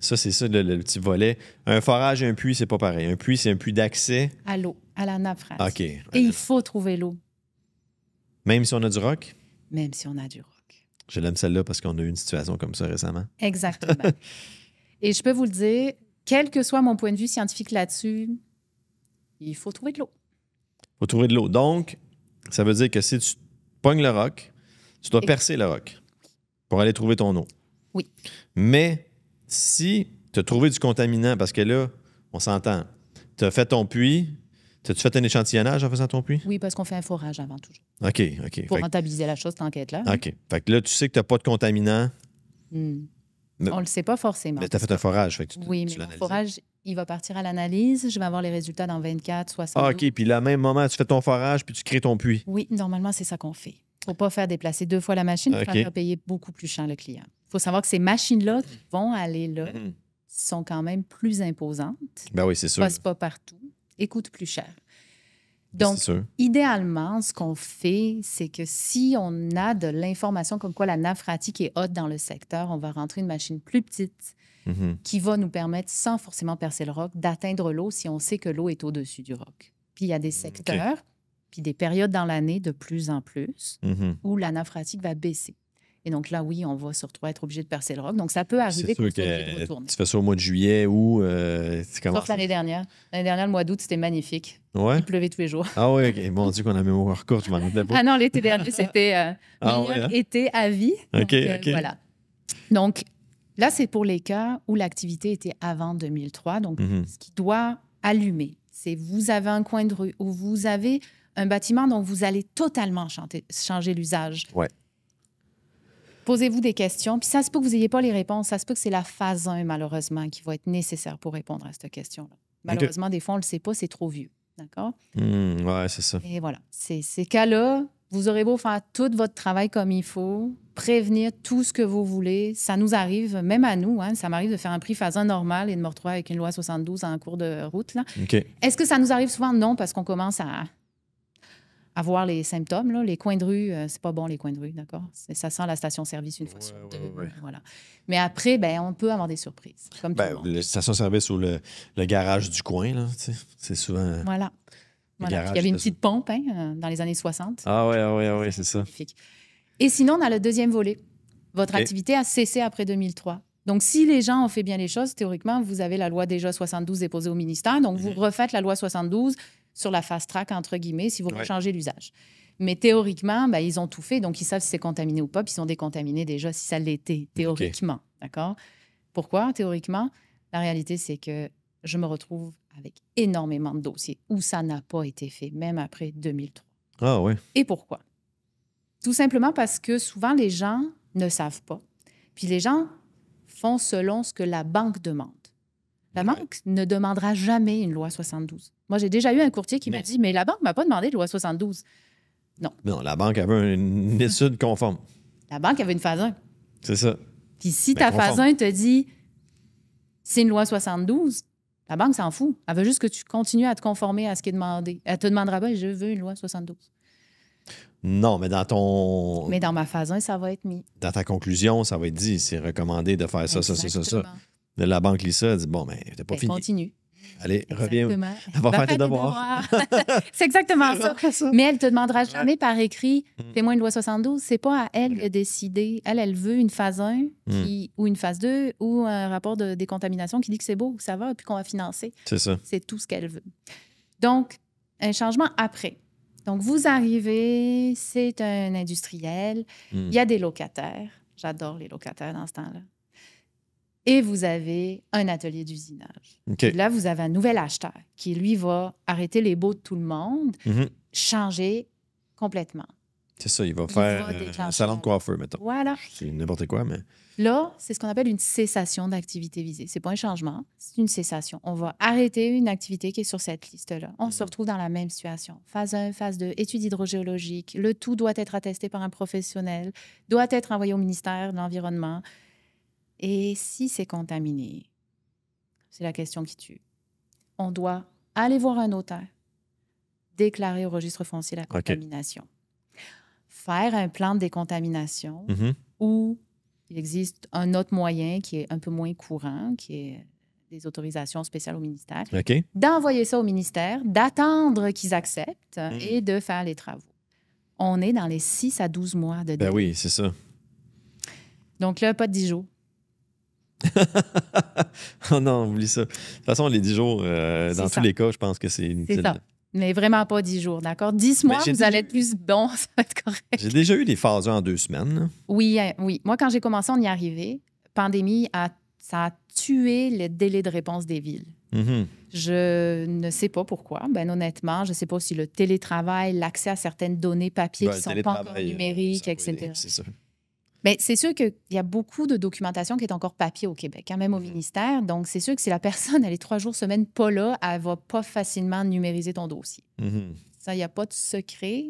Ça, c'est ça, le petit volet. Un forage et un puits, c'est pas pareil. Un puits, c'est un puits d'accès. À l'eau, à la nappe phréatique. OK. Et il faut trouver l'eau. Même si on a du roc? Même si on a du roc. Je l'aime celle-là parce qu'on a eu une situation comme ça récemment. Exactement. Et je peux vous le dire, quel que soit mon point de vue scientifique là-dessus, il faut trouver de l'eau. Il faut trouver de l'eau. Donc, ça veut dire que si tu pognes le roc, tu dois percer le roc pour aller trouver ton eau. Oui. Mais... si tu as trouvé du contaminant, parce que là, on s'entend, tu as fait ton puits, as-tu fait un échantillonnage en faisant ton puits? Oui, parce qu'on fait un forage avant toujours. OK. Pour rentabiliser la chose, tant qu'être là. OK. Fait que là, tu sais que tu n'as pas de contaminant. On ne le sait pas forcément. Mais tu as fait un forage. Fait que oui, mais le forage, il va partir à l'analyse. Je vais avoir les résultats dans 24, 60. Ah, OK. Puis là, au même moment, tu fais ton forage puis tu crées ton puits. Oui, normalement, c'est ça qu'on fait. Il ne faut pas faire déplacer 2 fois la machine pour faire payer beaucoup plus cher le client. Il faut savoir que ces machines-là qui vont aller là sont quand même plus imposantes. Ben oui, c'est sûr. Passent pas partout et coûtent plus cher. Donc, idéalement, ce qu'on fait, c'est que si on a de l'information comme quoi la nappe phréatique est haute dans le secteur, on va rentrer une machine plus petite qui va nous permettre, sans forcément percer le roc, d'atteindre l'eau si on sait que l'eau est au-dessus du roc. Puis il y a des secteurs, puis des périodes dans l'année de plus en plus où la nappe phréatique va baisser. Et donc là, oui, on va se retrouver à être obligé de percer le roc. Donc, ça peut arriver qu'on soit obligé de retourner. Tu fais ça au mois de juillet ou... Sauf l'année dernière. L'année dernière, le mois d'août, c'était magnifique. Ouais? Il pleuvait tous les jours. Ah oui, OK. Bon Dieu qu'on a mémoire courte, je m'en rappelais pas. Ah non, l'été dernier, c'était été à vie. OK, donc, voilà. Donc, là, c'est pour les cas où l'activité était avant 2003. Donc, ce qui doit allumer, c'est vous avez un coin de rue où vous avez un bâtiment dont vous allez totalement changer l'usage. Ouais. Posez-vous des questions. Puis ça se peut que vous n'ayez pas les réponses. Ça se peut que c'est la phase 1, malheureusement, qui va être nécessaire pour répondre à cette question-là. Malheureusement, des fois, on ne le sait pas, c'est trop vieux. D'accord? Ouais, c'est ça. Et voilà. Ces cas-là, Vous aurez beau faire tout votre travail comme il faut, prévenir tout ce que vous voulez. Ça nous arrive, même à nous, ça m'arrive de faire un prix Fasan normal et de me retrouver avec une loi 72 en cours de route. Là. Okay. Est-ce que ça nous arrive souvent? Non, parce qu'on commence à voir les symptômes. Là. Les coins de rue, c'est pas bon, les coins de rue, d'accord? Ça sent la station-service une fois sur deux. Voilà. Mais après, on peut avoir des surprises, comme tout le monde. La station-service ou le garage du coin, là, c'est souvent... Voilà. Il y avait une petite pompe dans les années 60. Ah oui, c'est ça. Magnifique. Et sinon, on a le deuxième volet. Votre activité a cessé après 2003. Donc, si les gens ont fait bien les choses, théoriquement, vous avez la loi déjà 72 déposée au ministère. Donc, vous refaites la loi 72 sur la fast track, entre guillemets, si vous changez l'usage. Mais théoriquement, ils ont tout fait. Donc, ils savent si c'est contaminé ou pas. Puis, ils sont décontaminés déjà si ça l'était, théoriquement. D'accord? Pourquoi, théoriquement? La réalité, c'est que je me retrouve avec énormément de dossiers où ça n'a pas été fait, même après 2003. Ah oui. Et pourquoi? Tout simplement parce que souvent, les gens ne savent pas. Puis les gens font selon ce que la banque demande. La banque ne demandera jamais une loi 72. Moi, j'ai déjà eu un courtier qui m'a dit « Mais la banque ne m'a pas demandé de loi 72. » Non. Non, la banque avait une étude conforme. La banque avait une phase 1. C'est ça. Puis si ta phase 1 te dit « C'est une loi 72 », la banque s'en fout. Elle veut juste que tu continues à te conformer à ce qui est demandé. Elle te demandera pas « Je veux une loi 72 ». Non, mais dans ton... Mais dans ma phase 1, ça va être mis. Dans ta conclusion, ça va être dit, c'est recommandé de faire ça. La banque lit ça, elle dit, bon, mais t'as pas fini. Continue. Allez, reviens. Elle va faire tes devoirs. C'est exactement ça. Mais elle ne te demandera jamais par écrit, fais-moi une loi 72. C'est pas à elle de décider. Elle veut une phase 1 ou une phase 2 ou un rapport de décontamination qui dit que c'est beau, que ça va, puis qu'on va financer. C'est ça. C'est tout ce qu'elle veut. Donc, un changement après. Donc, vous arrivez, c'est un industriel, il y a des locataires. J'adore les locataires dans ce temps-là. Et vous avez un atelier d'usinage. Okay. Là, vous avez un nouvel acheteur qui, lui, va arrêter les baux de tout le monde, changer complètement. C'est ça, il va faire un salon de coiffeur, mettons. Voilà. C'est n'importe quoi, mais... Là, c'est ce qu'on appelle une cessation d'activité visée. Ce n'est pas un changement, c'est une cessation. On va arrêter une activité qui est sur cette liste-là. On se retrouve dans la même situation. Phase 1, phase 2, études hydrogéologiques. Le tout doit être attesté par un professionnel, doit être envoyé au ministère de l'Environnement. Et si c'est contaminé, c'est la question qui tue. On doit aller voir un notaire, déclarer au registre foncier la contamination, faire un plan de décontamination ou il existe un autre moyen qui est un peu moins courant, qui est des autorisations spéciales au ministère, d'envoyer ça au ministère, d'attendre qu'ils acceptent et de faire les travaux. On est dans les 6 à 12 mois de délai. Ben oui, c'est ça. Donc là, pas de 10 jours. Oh non, oublie ça. De toute façon, les 10 jours, dans tous les cas, je pense que c'est inutile. C'est ça. Mais vraiment pas 10 jours, d'accord? 10 mois, vous allez être plus bon, ça va être correct. J'ai déjà eu des phases en 2 semaines. Là. Oui. Moi, quand j'ai commencé, on y arrivait. Pandémie, ça a tué le délai de réponse des villes. Je ne sais pas pourquoi. Honnêtement, je ne sais pas si le télétravail, l'accès à certaines données papier qui ne sont pas encore numériques, etc. C'est ça. C'est sûr qu'il y a beaucoup de documentation qui est encore papier au Québec, même au ministère. Donc, c'est sûr que si la personne, elle est 3 jours, semaine pas là, elle ne va pas facilement numériser ton dossier. Ça, il n'y a pas de secret.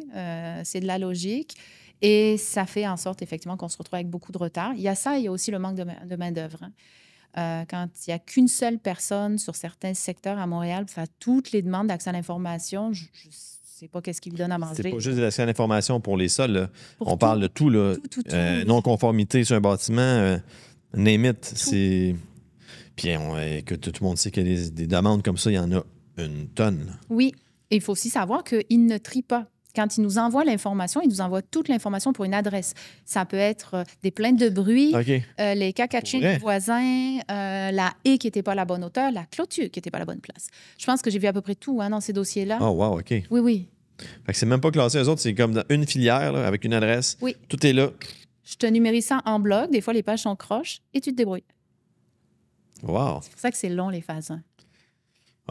C'est de la logique. Et ça fait en sorte, effectivement, qu'on se retrouve avec beaucoup de retard. Il y a ça, il y a aussi le manque de main-d'œuvre. Quand il n'y a qu'une seule personne sur certains secteurs à Montréal pour faire toutes les demandes d'accès à l'information, je sais pas qu'est-ce qui vous donne à manger. C'est pas juste de l'accès à l'information pour les sols. Là. On parle de tout. Là. Tout. Non-conformité sur un bâtiment, name it. C'est... Puis que tout le monde sait qu'il y a des demandes comme ça, il y en a une tonne. Oui. Et il faut aussi savoir qu'ils ne trient pas. Quand ils nous envoient l'information, ils nous envoient toute l'information pour une adresse. Ça peut être des plaintes de bruit, les cacachines des voisins, la haie qui n'était pas à la bonne hauteur, la clôture qui n'était pas à la bonne place. Je pense que j'ai vu à peu près tout dans ces dossiers-là. Oh, wow, OK. Oui. Fait que c'est même pas classé. Eux autres, c'est comme dans une filière là, avec une adresse. Oui. Tout est là. Je te numérise ça en bloc. Des fois, les pages sont croches et tu te débrouilles. Wow. C'est pour ça que c'est long, les phases 1.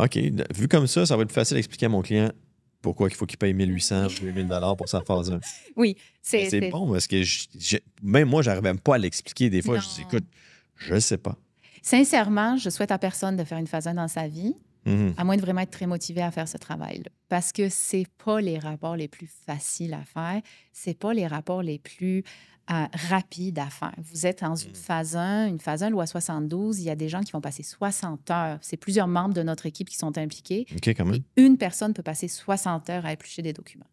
OK. Vu comme ça va être facile d'expliquer à mon client pourquoi il faut qu'il paye 1 800 ou 2 000 pour sa phase 1. Oui. C'est bon parce que même moi, je n'arrive même pas à l'expliquer. Des fois, je dis, écoute, je ne sais pas. Sincèrement, je souhaite à personne de faire une phase 1 dans sa vie. à moins de vraiment être très motivé à faire ce travail-là. Parce que c'est pas les rapports les plus faciles à faire, c'est pas les rapports les plus rapides à faire. Vous êtes dans une phase 1, loi 72, il y a des gens qui vont passer 60 heures. C'est plusieurs membres de notre équipe qui sont impliqués. OK, quand même. Et une personne peut passer 60 heures à éplucher des documents.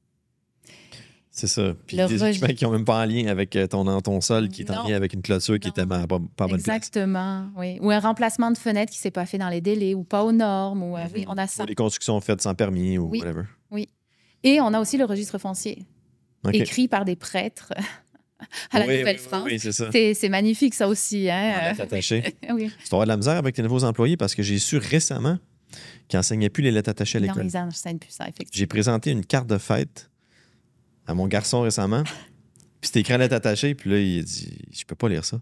C'est ça. Puis des documents qui n'ont même pas en lien avec ton sol, qui est en lien avec une clôture qui était pas bonne place. Exactement, oui. Ou un remplacement de fenêtre qui ne s'est pas fait dans les délais ou pas aux normes. Ou, oui, on a ça. Ou des constructions faites sans permis ou whatever. Oui. Et on a aussi le registre foncier, écrit par des prêtres à la Nouvelle-France. Oui, c'est ça. C'est magnifique, ça aussi. Hein? Lettres attachées. Oui. Tu vas avoir de la misère avec tes nouveaux employés parce que j'ai su récemment qu'ils n'enseignaient plus les lettres attachées à l'école. Non, ils n'enseignent plus ça, effectivement. J'ai présenté une carte de fête à mon garçon récemment. Puis c'était écrit en lettres attachées. Puis là, il a dit « Je peux pas lire ça. »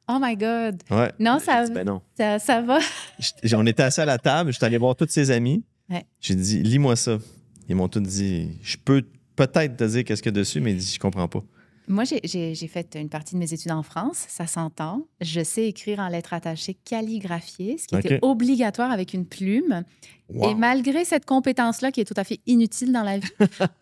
Oh my God! Ouais. Non, non. Ça va. On était assis à la table. Je suis allé voir tous ses amis. Ouais. J'ai dit « Lis-moi ça. » Ils m'ont tous dit « Je peux peut-être te dire qu'est-ce qu'il y a dessus, mais je comprends pas. » Moi, j'ai fait une partie de mes études en France, ça s'entend. Je sais écrire en lettres attachées calligraphiées, ce qui était obligatoire avec une plume. Wow. Et malgré cette compétence-là, qui est tout à fait inutile dans la vie,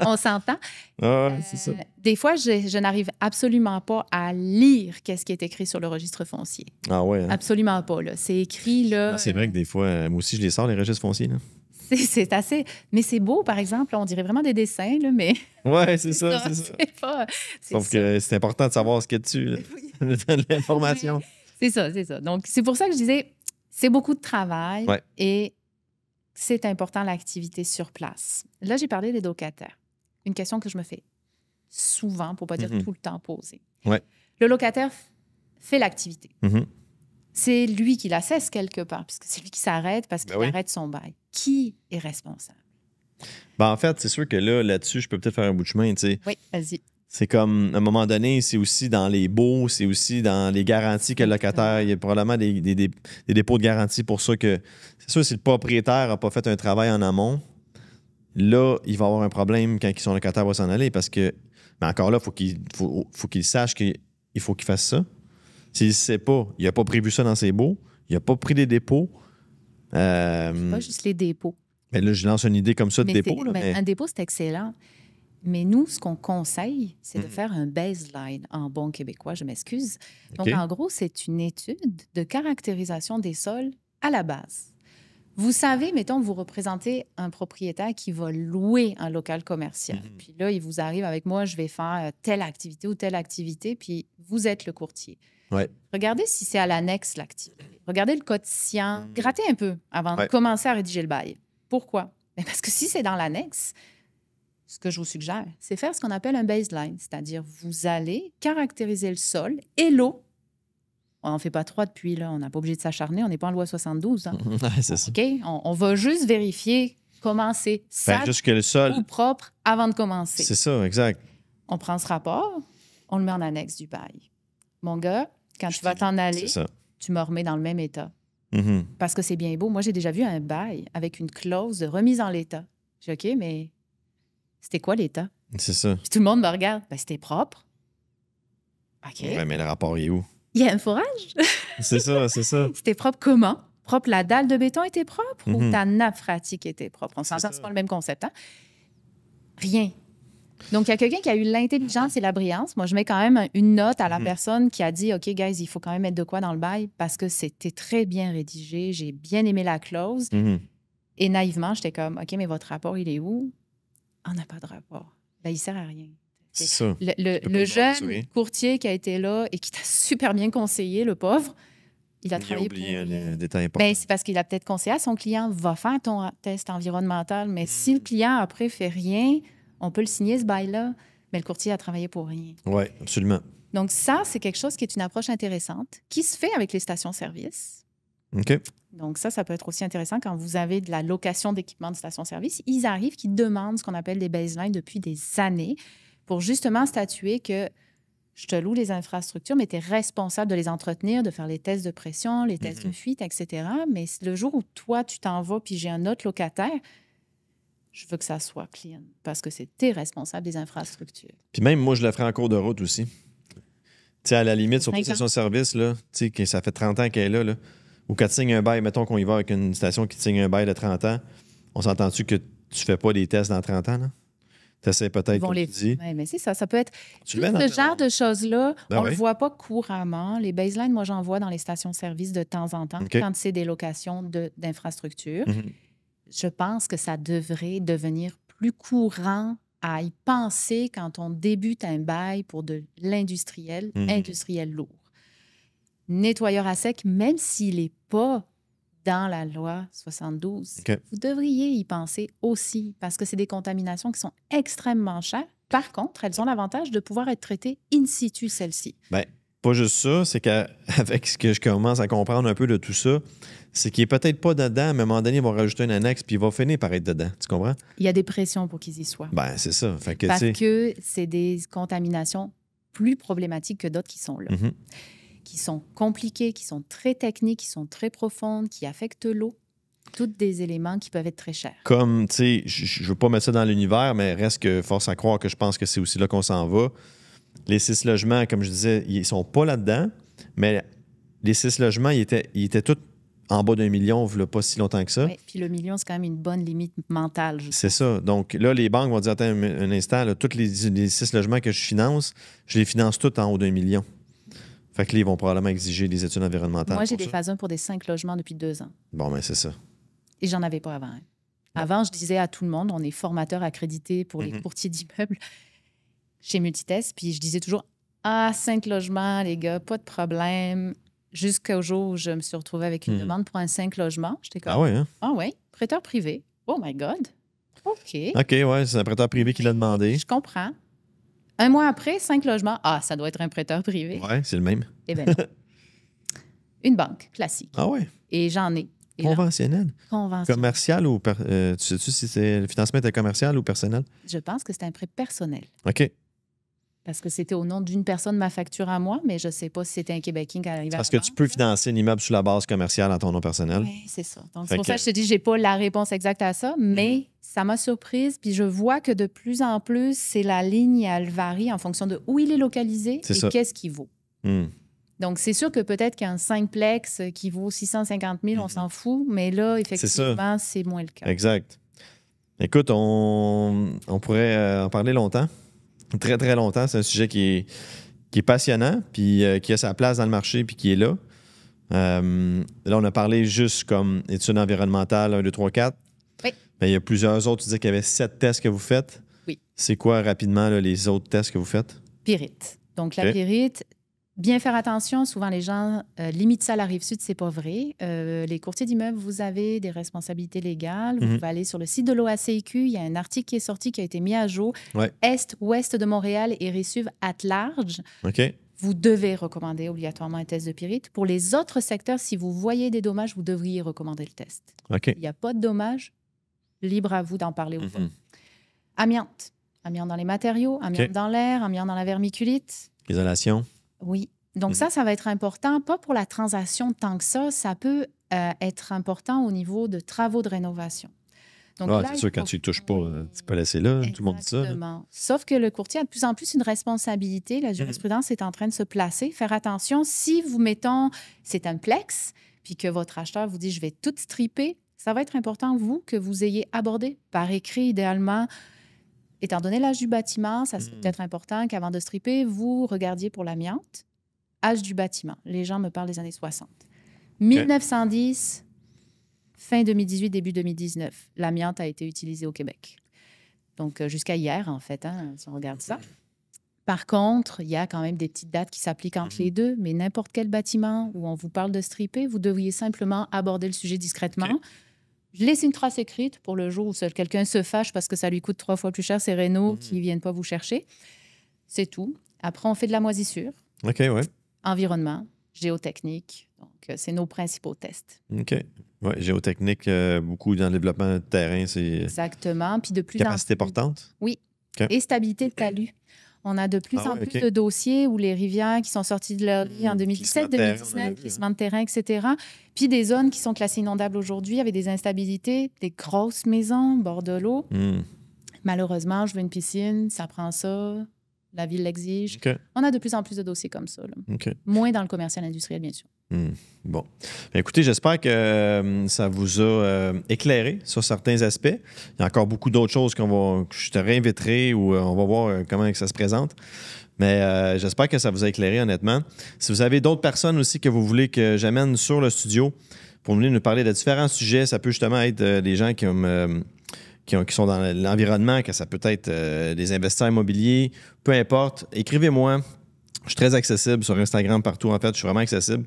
on s'entend. C'est ça. Des fois, je n'arrive absolument pas à lire qu'est-ce qui est écrit sur le registre foncier. Ah ouais. Hein? Absolument pas. Là. C'est écrit là. C'est vrai que des fois, moi aussi, je les sors, les registres fonciers. Là. C'est assez... Mais c'est beau, par exemple. On dirait vraiment des dessins, là, mais... Oui, c'est ça. Sauf que c'est important de savoir ce qu'il y a dessus, de l'information. C'est ça. Donc, c'est pour ça que je disais, c'est beaucoup de travail et c'est important l'activité sur place. Là, j'ai parlé des locataires. Une question que je me fais souvent, pour ne pas dire tout le temps poser. Ouais. Le locataire fait l'activité. C'est lui qui la cesse quelque part, puisque c'est lui qui s'arrête parce qu'il arrête son bail. Qui est responsable? En fait, c'est sûr que là-dessus, je peux peut-être faire un bout de chemin. T'sais. Oui, vas-y. C'est comme, à un moment donné, c'est aussi dans les baux, c'est aussi dans les garanties que le locataire, il y a probablement des dépôts de garantie pour ça que, c'est sûr, si le propriétaire n'a pas fait un travail en amont, là, il va avoir un problème quand son locataire va s'en aller parce que, mais encore là, il faut qu'il sache qu'il faut qu'il fasse ça. S'il ne sait pas, il n'a pas prévu ça dans ses baux, il n'a pas pris des dépôts. Pas juste les dépôts. Mais là, je lance une idée comme ça de dépôt. Un dépôt, c'est excellent. Mais nous, ce qu'on conseille, c'est de faire un baseline en bon québécois, je m'excuse. Donc, en gros, c'est une étude de caractérisation des sols à la base. Vous savez, mettons, vous représentez un propriétaire qui va louer un local commercial. Puis là, il vous arrive avec moi, je vais faire telle activité ou telle activité, puis vous êtes le courtier. Ouais. Regardez si c'est à l'annexe, l'activité. Regardez le quotient. Grattez un peu avant de commencer à rédiger le bail. Pourquoi? Bien parce que si c'est dans l'annexe, ce que je vous suggère, c'est faire ce qu'on appelle un baseline, c'est-à-dire vous allez caractériser le sol et l'eau. On n'en fait pas trois depuis, là. On n'a pas obligé de s'acharner. On n'est pas en loi 72. Hein. C'est ça. OK? On va juste vérifier comment c'est sale juste que le sol... ou propre avant de commencer. C'est ça, exact. On prend ce rapport, on le met en annexe du bail. Mon gars, quand tu vas t'en aller, tu me remets dans le même état. Parce que c'est bien beau. Moi, j'ai déjà vu un bail avec une clause de remise en l'état. J'ai dit, OK, mais c'était quoi l'état? C'est ça. Puis tout le monde me regarde. Ben, c'était propre. OK. Ouais, mais le rapport est où? Il y a un fourrage. C'est ça. C'était propre comment? Propre, la dalle de béton était propre ou ta nappe phréatique était propre? On s'entend, c'est pas le même concept. Hein? Rien. Donc, il y a quelqu'un qui a eu l'intelligence et la brillance. Moi, je mets quand même une note à la personne qui a dit, OK, guys, il faut quand même mettre de quoi dans le bail parce que c'était très bien rédigé. J'ai bien aimé la clause. Et naïvement, j'étais comme, OK, mais votre rapport, il est où? On n'a pas de rapport. Ben, il sert à rien. C'est ça. Le jeune courtier qui a été là et qui t'a super bien conseillé, le pauvre, il a travaillé pour... un détail important. Ben, c'est parce qu'il a peut-être conseillé à son client, va faire ton test environnemental, mais si le client, après, fait rien, on peut le signer, ce bail-là, mais le courtier a travaillé pour rien. Oui, absolument. Donc ça, c'est quelque chose qui est une approche intéressante, qui se fait avec les stations-service. OK. Donc ça peut être aussi intéressant quand vous avez de la location d'équipements de stations-service. Ils arrivent, qui demandent ce qu'on appelle des baselines depuis des années pour justement statuer que je te loue les infrastructures, mais tu es responsable de les entretenir, de faire les tests de pression, les tests de fuite, etc. Mais le jour où toi, tu t'en vas puis j'ai un autre locataire, je veux que ça soit clean parce que c'est tes responsables des infrastructures. Puis même, moi, je le ferai en cours de route aussi. Tu sais, à la limite, sur les stations-service, là, tu sais, que ça fait 30 ans qu'elle est là, Ou quand tu signes un bail, mettons qu'on y va avec une station qui te signe un bail de 30 ans, on s'entend-tu que tu fais pas des tests dans 30 ans, là? Tu essaies peut-être, comme tu dis. Oui, mais c'est ça. Ça peut être... Tu tout ce genre de choses-là, Ben on ne le voit pas couramment. Les baselines, moi, j'en vois dans les stations-service de temps en temps, quand c'est des locations d'infrastructures. Je pense que ça devrait devenir plus courant à y penser quand on débute un bail pour de l'industriel, industriel lourd. Nettoyeur à sec, même s'il n'est pas dans la loi 72, vous devriez y penser aussi parce que c'est des contaminations qui sont extrêmement chères. Par contre, elles ont l'avantage de pouvoir être traitées in situ, celles-ci. Bien, pas juste ça, c'est qu'avec ce que je commence à comprendre un peu de tout ça, c'est qu'il n'est peut-être pas dedans, mais à un moment donné, ils vont rajouter une annexe puis il va finir par être dedans. Tu comprends? Il y a des pressions pour qu'ils y soient. Ben, c'est ça. Fait que, parce que c'est des contaminations plus problématiques que d'autres qui sont là. Qui sont compliquées, qui sont très techniques, qui sont très profondes, qui affectent l'eau. Tous des éléments qui peuvent être très chers. Comme, tu sais, je ne veux pas mettre ça dans l'univers, mais reste que force à croire que je pense que c'est aussi là qu'on s'en va. Les 6 logements, comme je disais, ils sont pas là-dedans, mais les 6 logements, ils étaient tous en bas d'1 million, il n'y a pas si longtemps que ça. Oui, puis le million, c'est quand même une bonne limite mentale. C'est ça. Donc là, les banques vont dire, attends un instant, là, tous les 6 logements que je finance, je les finance tous en haut d'1 million. Fait que là, ils vont probablement exiger des études environnementales. Moi, j'ai des phase 1 pour des 5 logements depuis 2 ans. Bon, ben c'est ça. Et j'en avais pas avant. Avant, je disais à tout le monde, on est formateur accrédité pour les courtiers d'immeubles chez Multitest, puis je disais toujours, 5 logements, les gars, pas de problème. Jusqu'au jour où je me suis retrouvée avec une demande pour un 5 logements. J'étais comme, ah ouais, hein? Ah ouais, prêteur privé. Oh my God. OK. OK, ouais, c'est un prêteur privé qui l'a demandé. Je comprends. 1 mois après, 5 logements. Ça doit être un prêteur privé. Ouais, c'est le même. Eh bien non. Une banque classique. Ah ouais? Et j'en ai. Conventionnel? Conventionnel. Commercial ou... tu sais-tu si le financement était commercial ou personnel? Je pense que c'est un prêt personnel. OK. Parce que c'était au nom d'une personne ma facture à moi, mais je ne sais pas si c'était un Québécois qui arrivait à Parce que tu peux financer un immeuble sous la base commerciale en ton nom personnel. Oui, c'est ça. Donc, c'est pour ça que je te dis, je n'ai pas la réponse exacte à ça, mais ça m'a surprise. Puis je vois que de plus en plus, c'est la ligne, elle varie en fonction de où il est localisé et qu'est-ce qu'il vaut. Donc, c'est sûr que peut-être qu'un 5plex qui vaut 650 000, on s'en fout, mais là, effectivement, c'est moins le cas. Exact. Écoute, on pourrait en parler longtemps. Très, très longtemps. C'est un sujet qui est passionnant, puis qui a sa place dans le marché, puis qui est là. Là, on a parlé juste comme études environnementales 1, 2, 3, 4. Oui. Mais il y a plusieurs autres. Tu disais qu'il y avait 7 tests que vous faites. Oui. C'est quoi, rapidement, là, les autres tests que vous faites? Pyrite. Donc, la pyrite, bien faire attention. Souvent, les gens limitent ça à la Rive-Sud. C'est pas vrai. Les courtiers d'immeubles, vous avez des responsabilités légales. Vous pouvez aller sur le site de l'OACIQ. Il y a un article qui est sorti, qui a été mis à jour. Est, ouest de Montréal et Rive-Sud at large. OK. Vous devez recommander obligatoirement un test de pyrite. Pour les autres secteurs, si vous voyez des dommages, vous devriez recommander le test. OK. Il n'y a pas de dommages. Libre à vous d'en parler ou pas. Amiante. Amiante dans les matériaux, amiante dans l'air, amiante dans la vermiculite. Isolation. Oui. Donc ça va être important, pas pour la transaction tant que ça peut être important au niveau de travaux de rénovation. Donc c'est sûr, quand tu ne touches pas, tu peux laisser là, tout le monde dit ça. Exactement. Sauf que le courtier a de plus en plus une responsabilité. La jurisprudence est en train de se placer. Faire attention, si vous mettons, c'est un plex, puis que votre acheteur vous dit, je vais tout stripper, ça va être important, vous, que vous ayez abordé par écrit, idéalement. Étant donné l'âge du bâtiment, ça serait peut-être important qu'avant de stripper, vous regardiez pour l'amiante. Âge du bâtiment. Les gens me parlent des années 60. 1910, fin 2018, début 2019, l'amiante a été utilisée au Québec. Donc, jusqu'à hier, en fait, si on regarde ça. Par contre, il y a quand même des petites dates qui s'appliquent entre les deux, mais n'importe quel bâtiment où on vous parle de stripper, vous devriez simplement aborder le sujet discrètement. Je laisse une trace écrite pour le jour où quelqu'un se fâche parce que ça lui coûte 3 fois plus cher, ces rénaux qui ne viennent pas vous chercher. C'est tout. Après, on fait de la moisissure. OK, ouais. Environnement, géotechnique. Donc, c'est nos principaux tests. OK. Oui, géotechnique, beaucoup dans le développement de terrain, c'est... Exactement. Puis de plus en plus... Capacité portante? Oui. Et stabilité de talus. On a de plus en plus de dossiers où les rivières qui sont sorties de leur lit en 2017, 2019, glissement de terrain, etc. Puis des zones qui sont classées inondables aujourd'hui avec des instabilités, des grosses maisons, bord de l'eau. Malheureusement, je veux une piscine, ça prend ça. La ville l'exige. On a de plus en plus de dossiers comme ça. Là. Moins dans le commercial industriel, bien sûr. Bon. Bien, écoutez, j'espère que ça vous a éclairé sur certains aspects. Il y a encore beaucoup d'autres choses que je te réinviterai ou on va voir comment ça se présente. Mais j'espère que ça vous a éclairé, honnêtement. Si vous avez d'autres personnes aussi que vous voulez que j'amène sur le studio pour venir nous parler de différents sujets, ça peut justement être des gens qui sont dans l'environnement, que ça peut être des investisseurs immobiliers, peu importe, écrivez-moi. Je suis très accessible sur Instagram, partout, en fait. Je suis vraiment accessible.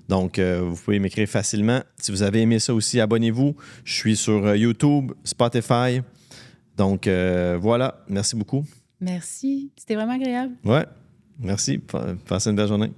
Donc, vous pouvez m'écrire facilement. Si vous avez aimé ça aussi, abonnez-vous. Je suis sur YouTube, Spotify. Donc, voilà. Merci beaucoup. Merci. C'était vraiment agréable. Ouais. Merci. Passez une belle journée.